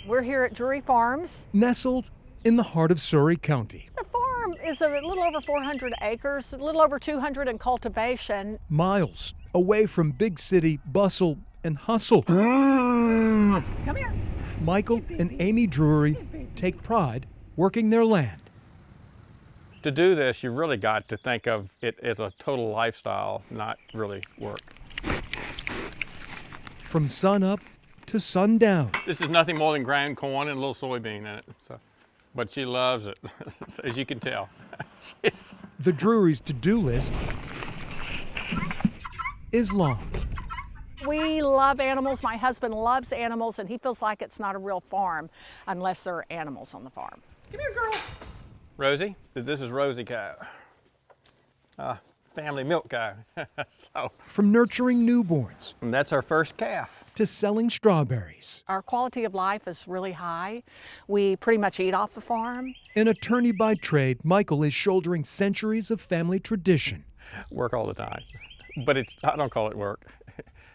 We're here at Drewry Farms. Nestled in the heart of Surry County. The farm is a little over 400 acres, a little over 200 in cultivation. Miles away from big city bustle and hustle. Come here. Michael and Amy Drewry take pride working their land. To do this, you really got to think of it as a total lifestyle, not really work. From sun up to sundown. This is nothing more than ground corn and a little soybean in it. But she loves it, as you can tell. The Drewry's to-do list is long. We love animals. My husband loves animals, and he feels like it's not a real farm unless there are animals on the farm. Come here, girl. Rosie, this is Rosie cow. Family milk cow. From nurturing newborns. And that's our first calf. To selling strawberries. Our quality of life is really high. We pretty much eat off the farm. An attorney by trade, Michael is shouldering centuries of family tradition. Work all the time, but I don't call it work.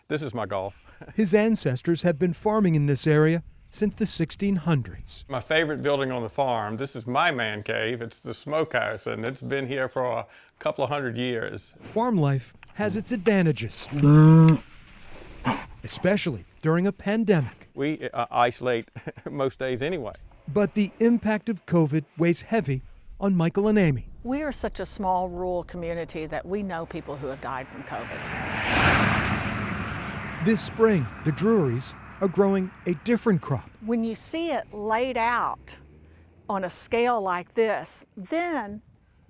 This is my golf. His ancestors have been farming in this area since the 1600s. My favorite building on the farm, this is my man cave. It's the smokehouse, and it's been here for a couple of hundred years. Farm life has its advantages, especially during a pandemic. We isolate most days anyway. But the impact of COVID weighs heavy on Michael and Amy. We are such a small rural community that we know people who have died from COVID. This spring, the Drewrys are growing a different crop. When you see it laid out on a scale like this, then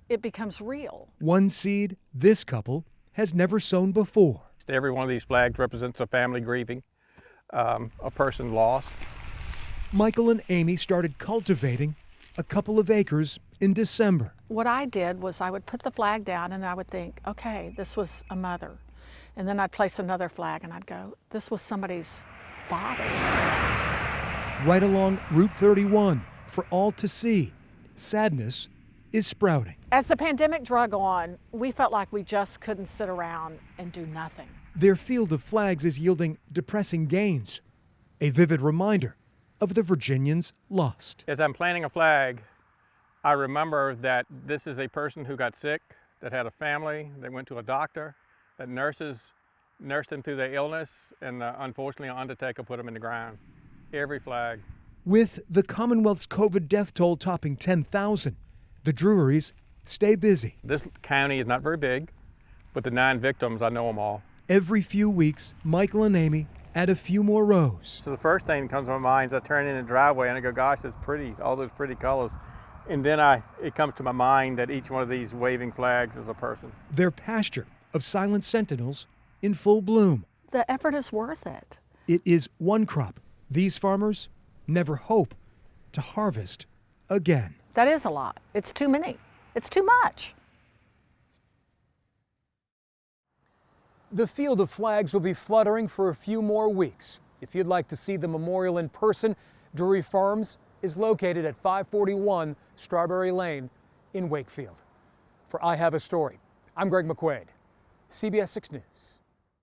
it becomes real. One seed this couple has never sown before. Every one of these flags represents a family grieving, a person lost. Michael and Amy started cultivating a couple of acres in December. What I did was I would put the flag down and I would think, okay, this was a mother. And then I'd place another flag and I'd go, this was somebody's father. Right along Route 31 for all to see, sadness is sprouting. As the pandemic drug on, we felt like we just couldn't sit around and do nothing. Their field of flags is yielding depressing gains, a vivid reminder of the Virginians lost. As I'm planting a flag, I remember that this is a person who got sick, that had a family, that went to a doctor, that nurses nursed them through their illness, and unfortunately an undertaker put them in the ground. Every flag. With the Commonwealth's COVID death toll topping 10,000, the Drewrys stay busy. This county is not very big, but the 9 victims, I know them all. Every few weeks, Michael and Amy add a few more rows. So the first thing that comes to my mind is I turn in the driveway and I go, gosh, it's pretty, all those pretty colors. And then it comes to my mind that each one of these waving flags is a person. Their pasture of silent sentinels in full bloom. The effort is worth it. It is one crop these farmers never hope to harvest again. That is a lot. It's too many. It's too much. The field of flags will be fluttering for a few more weeks. If you'd like to see the memorial in person, Drewry Farms is located at 541 Strawberry Lane in Wakefield. For I Have a Story, I'm Greg McQuade, CBS 6 News.